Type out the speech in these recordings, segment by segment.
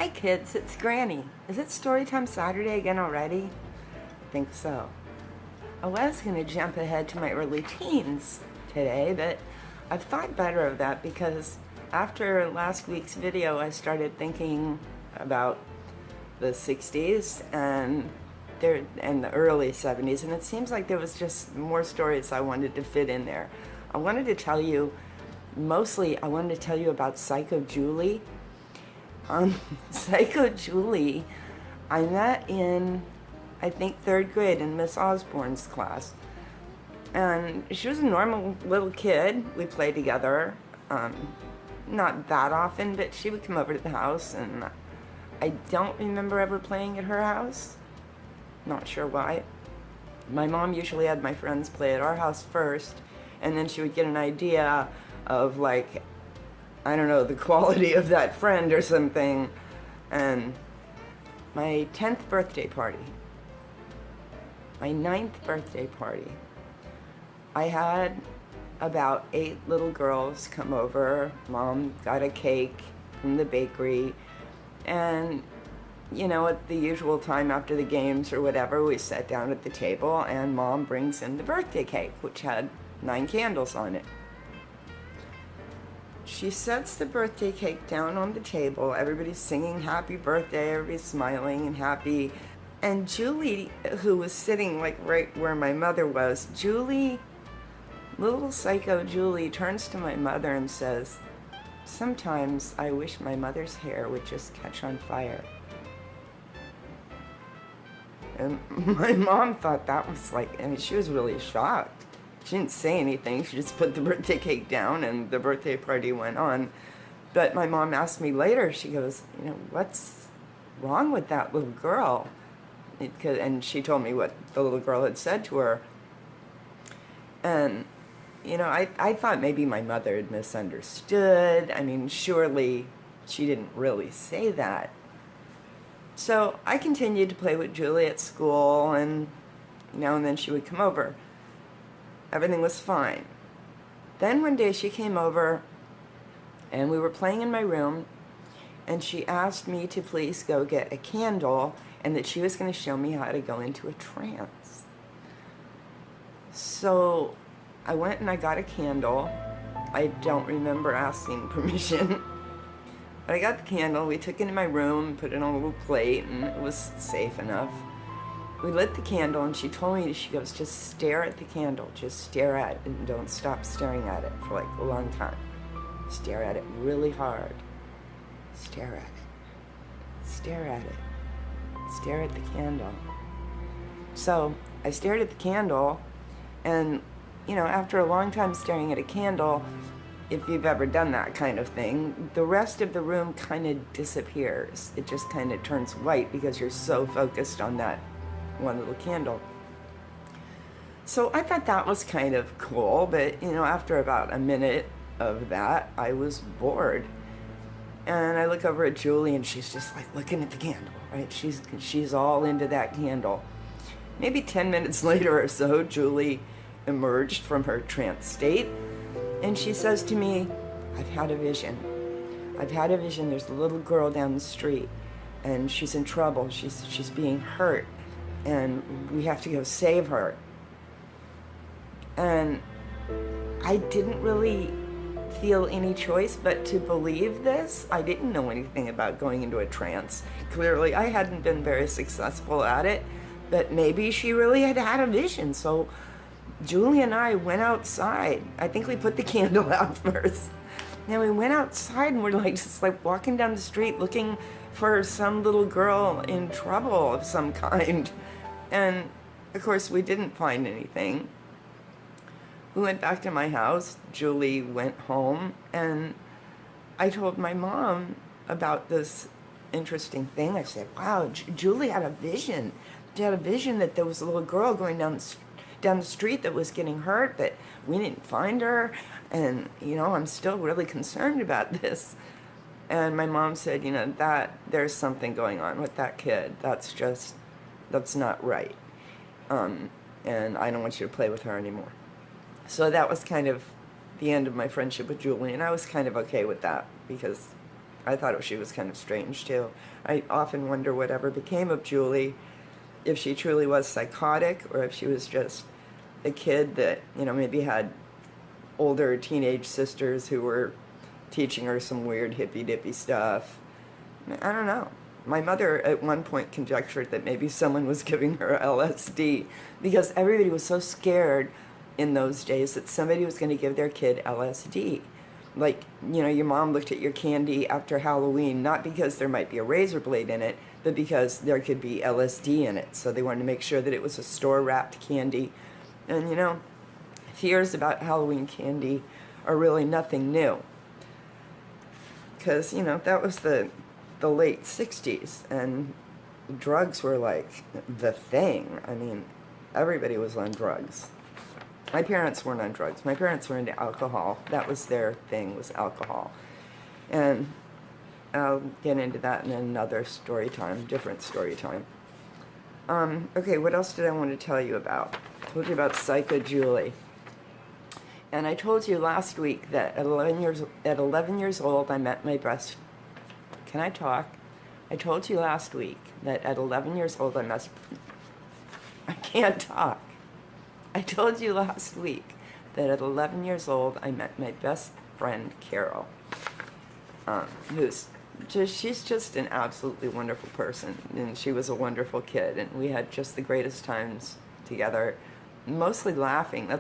Hi kids, it's Granny. Is it Storytime Saturday again already? I think so. I was going to jump ahead to my early teens today, but I've thought better of that because after last week's video I started thinking about the 60s and the early 70s, and it seems like there was just more stories I wanted to fit in there. I wanted to tell you, mostly I wanted to tell you about Psycho Julie. Psycho Julie, I met in, I think, 3rd grade in Miss Osborne's class. And she was a normal little kid. We played together. Not that often, but she would come over to the house, and I don't remember ever playing at her house. Not sure why. My mom usually had my friends play at our house first, and then she would get an idea of, like, I don't know, the quality of that friend or something. And my 10th birthday party, my 9th birthday party, I had about 8 little girls come over. Mom got a cake from the bakery, and you know, at the usual time after the games or whatever, we sat down at the table and Mom brings in the birthday cake, which had 9 candles on it. She sets the birthday cake down on the table. Everybody's singing happy birthday, everybody's smiling and happy. And Julie, who was sitting like right where my mother was, little Psycho Julie turns to my mother and says, "Sometimes I wish my mother's hair would just catch on fire." And my mom thought that was like, I mean, she was really shocked. She didn't say anything. She just put the birthday cake down and the birthday party went on. But my mom asked me later, she goes, you know, what's wrong with that little girl? And she told me what the little girl had said to her. And, you know, I thought maybe my mother had misunderstood. I mean, surely she didn't really say that. So I continued to play with Julie at school, and now and then she would come over. Everything was fine. Then one day she came over and we were playing in my room, and she asked me to please go get a candle and that she was going to show me how to go into a trance. So I went and I got a candle. I don't remember asking permission. But I got the candle, we took it in my room, put it on a little plate, and it was safe enough. We lit the candle, and she told me, she goes, just stare at the candle. Just stare at it, and don't stop staring at it for like a long time. Stare at it really hard. Stare at it. Stare at it. Stare at the candle. So I stared at the candle, and, you know, after a long time staring at a candle, if you've ever done that kind of thing, the rest of the room kind of disappears. It just kind of turns white because you're so focused on that one little candle. So I thought that was kind of cool, but, you know, after about a minute of that, I was bored. And I look over at Julie, and she's just like looking at the candle, right? She's all into that candle. Maybe 10 minutes later or so, Julie emerged from her trance state, and she says to me, "I've had a vision. I've had a vision. There's a little girl down the street, and she's in trouble. She's being hurt, and we have to go save her." And I didn't really feel any choice but to believe this. I didn't know anything about going into a trance. Clearly, I hadn't been very successful at it, but maybe she really had had a vision. So Julie and I went outside. I think we put the candle out first. Then we went outside, and we're like just like walking down the street looking for some little girl in trouble of some kind. And of course we didn't find anything. We went back to my house. Julie went home, and I told my mom about this interesting thing. I said, wow, Julie had a vision. She had a vision that there was a little girl going down the street that was getting hurt, but we didn't find her, and, you know, I'm still really concerned about this. And my mom said, you know, that there's something going on with that kid. That's not right. And I don't want you to play with her anymore. So that was kind of the end of my friendship with Julie, and I was kind of okay with that because I thought she was kind of strange too. I often wonder whatever became of Julie, if she truly was psychotic or if she was just a kid that, maybe had older teenage sisters who were teaching her some weird hippy-dippy stuff. I don't know. My mother at one point conjectured that maybe someone was giving her LSD because everybody was so scared in those days that somebody was going to give their kid LSD. Like, your mom looked at your candy after Halloween, not because there might be a razor blade in it, but because there could be LSD in it. So they wanted to make sure that it was a store-wrapped candy. And, fears about Halloween candy are really nothing new. Because, that was the late 60s, and drugs were like the thing. I mean, everybody was on drugs. My parents weren't on drugs. My parents were into alcohol. That was their thing, was alcohol. And I'll get into that in another story time, different story time. Okay, what else did I want to tell you about? I told you about Psycho Julie. And I told you last week that at 11 years old, I met my best... Can I talk? I told you last week that at 11 years old, I can't talk. I told you last week that at 11 years old, I met my best friend, Carol, she's just an absolutely wonderful person, and she was a wonderful kid, and we had just the greatest times together, mostly laughing.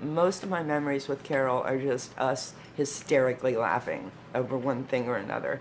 Most of my memories with Carol are just us hysterically laughing over one thing or another.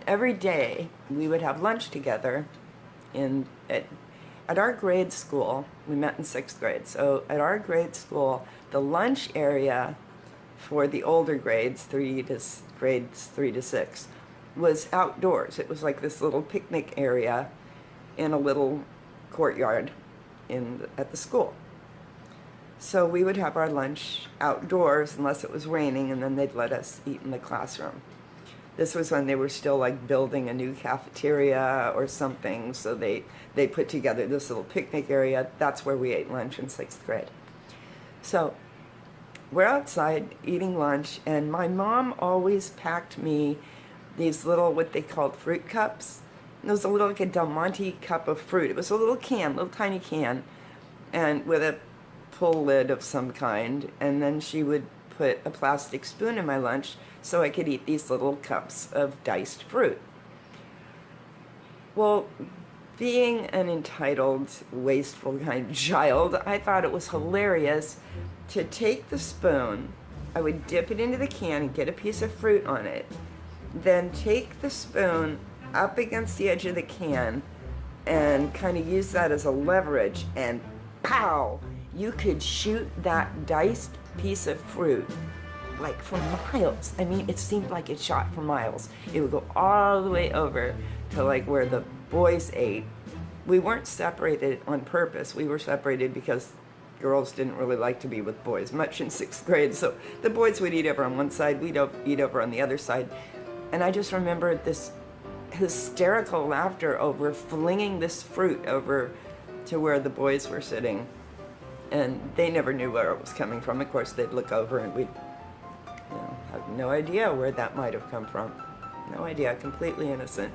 Every day, we would have lunch together at our grade school. We met in 6th grade. So at our grade school, the lunch area for the older grades, grades 3 to 6, was outdoors. It was like this little picnic area in a little courtyard at the school. So we would have our lunch outdoors unless it was raining, and then they'd let us eat in the classroom. This was when they were still like building a new cafeteria or something, so they put together this little picnic area. That's where we ate lunch in 6th grade. So we're outside eating lunch, and my mom always packed me these little, what they called fruit cups. It was a little, like a Del Monte cup of fruit. It was a little tiny can, and with a pull lid of some kind, and then she would put a plastic spoon in my lunch so I could eat these little cups of diced fruit. Well, being an entitled, wasteful kind of child, I thought it was hilarious to take the spoon. I would dip it into the can and get a piece of fruit on it, then take the spoon up against the edge of the can and kind of use that as a leverage, and pow! You could shoot that diced piece of fruit like for miles. I mean, it seemed like it shot for miles. It would go all the way over to like where the boys ate. We weren't separated on purpose. We were separated because girls didn't really like to be with boys much in 6th grade. So the boys would eat over on one side, we'd eat over on the other side. And I just remember this hysterical laughter over flinging this fruit over to where the boys were sitting. And they never knew where it was coming from. Of course, they'd look over and we'd have no idea where that might have come from. No idea, completely innocent.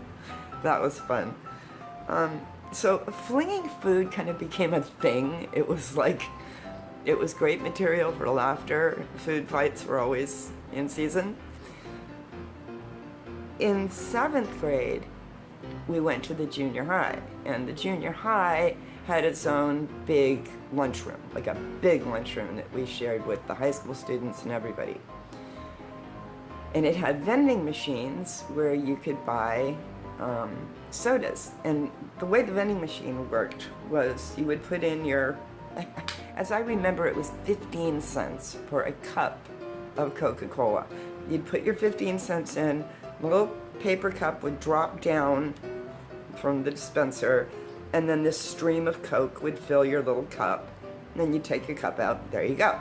That was fun. So flinging food kind of became a thing. It was great material for laughter. Food fights were always in season. In 7th grade, we went to the junior high, and the junior high had its own big lunchroom, like a big lunchroom that we shared with the high school students and everybody. And it had vending machines where you could buy sodas. And the way the vending machine worked was you would put in your, as I remember, it was 15 cents for a cup of Coca-Cola. You'd put your 15 cents in, the little paper cup would drop down from the dispenser, and then this stream of Coke would fill your little cup. And then you'd take your cup out, there you go.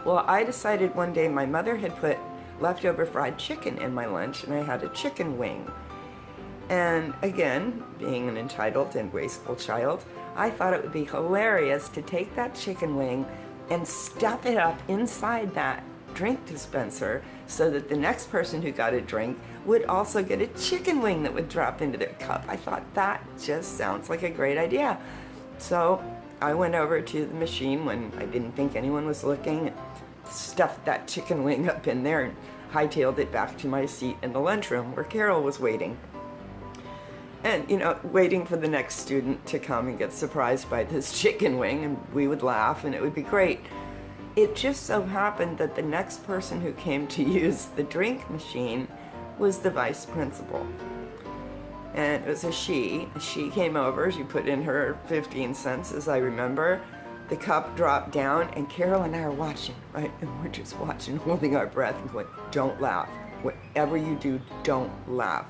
Well, I decided one day my mother had put leftover fried chicken in my lunch, and I had a chicken wing. And again, being an entitled and wasteful child, I thought it would be hilarious to take that chicken wing and stuff it up inside that drink dispenser so that the next person who got a drink would also get a chicken wing that would drop into their cup. I thought that just sounds like a great idea. So I went over to the machine when I didn't think anyone was looking, stuffed that chicken wing up in there and hightailed it back to my seat in the lunchroom where Carol was waiting. And, you know, waiting for the next student to come and get surprised by this chicken wing, and we would laugh and it would be great. It just so happened that the next person who came to use the drink machine was the vice principal. And it was a she. She came over, she put in her 15 cents, as I remember. The cup dropped down, and Carol and I are watching, right? And we're just watching, holding our breath and going, don't laugh. Whatever you do, don't laugh.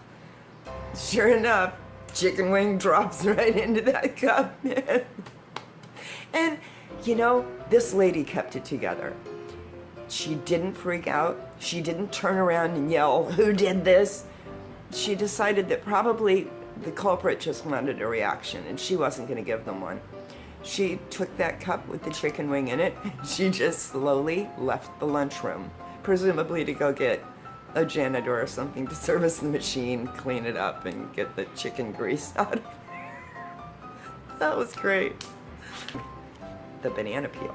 Sure enough, chicken wing drops right into that cup. And, you know, this lady kept it together. She didn't freak out. She didn't turn around and yell, who did this? She decided that probably the culprit just wanted a reaction, and she wasn't going to give them one. She took that cup with the chicken wing in it, and she just slowly left the lunchroom, presumably to go get a janitor or something to service the machine, clean it up, and get the chicken grease out of it. That was great. The banana peel.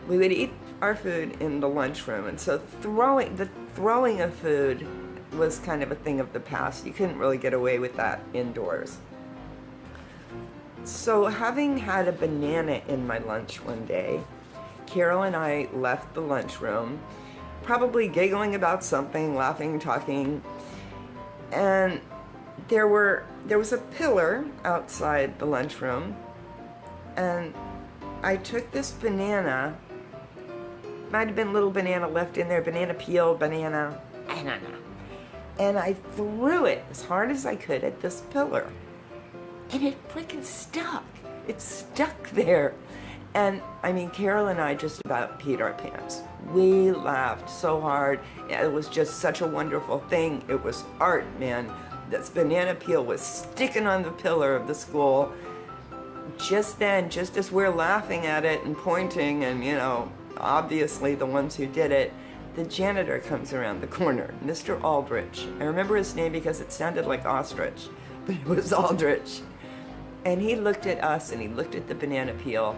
We would eat our food in the lunchroom, and so the throwing of food was kind of a thing of the past. You couldn't really get away with that indoors. So having had a banana in my lunch one day, Carol and I left the lunchroom, probably giggling about something, laughing, talking, and there was a pillar outside the lunchroom, and I took this banana, might have been a little banana left in there, banana peel, banana, I don't know, and I threw it as hard as I could at this pillar, and it freaking stuck. It stuck there. And I mean, Carol and I just about peed our pants. We laughed so hard. It was just such a wonderful thing. It was art, man. This banana peel was sticking on the pillar of the school. Just then, just as we're laughing at it and pointing and, you know, obviously the ones who did it, the janitor comes around the corner, Mr. Aldrich. I remember his name because it sounded like ostrich, but it was Aldrich. And he looked at us and he looked at the banana peel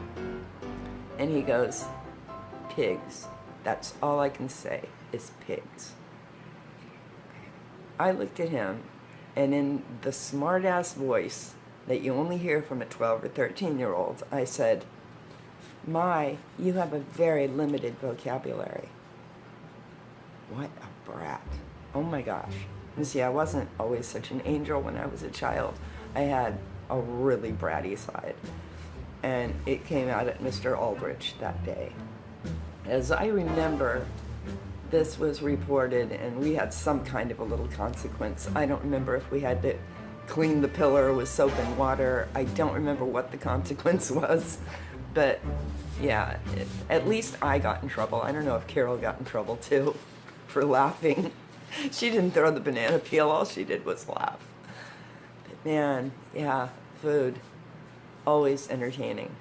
and he goes, pigs. That's all I can say is pigs. I looked at him, and in the smart-ass voice that you only hear from a 12 or 13-year-old, I said, "My, you have a very limited vocabulary." What a brat. Oh my gosh. You see, I wasn't always such an angel when I was a child. I had a really bratty side. And it came out at Mr. Aldrich that day. As I remember, this was reported and we had some kind of a little consequence. I don't remember if we had to clean the pillar with soap and water. I don't remember what the consequence was, but yeah, at least I got in trouble. I don't know if Carol got in trouble too for laughing. She didn't throw the banana peel, all she did was laugh. But man, yeah, food, always entertaining.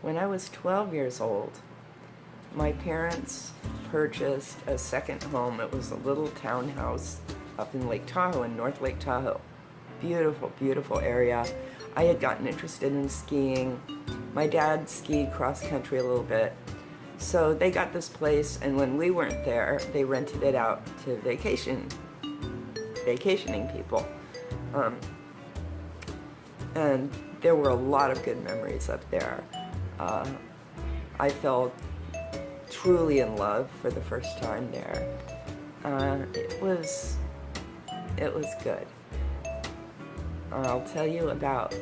When I was 12 years old, my parents purchased a second home. It was a little townhouse up in Lake Tahoe, in North Lake Tahoe. Beautiful, beautiful area. I had gotten interested in skiing. My dad skied cross country a little bit. So they got this place, and when we weren't there, they rented it out to vacationing people. And there were a lot of good memories up there. I felt truly in love for the first time there. It was good. I'll tell you about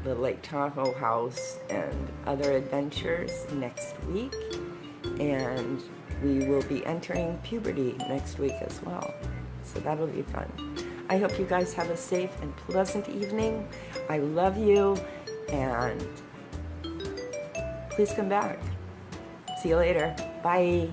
the Lake Tahoe house and other adventures next week, and we will be entering puberty next week as well, so that'll be fun. I hope you guys have a safe and pleasant evening. I love you, and please come back. See you later. Bye.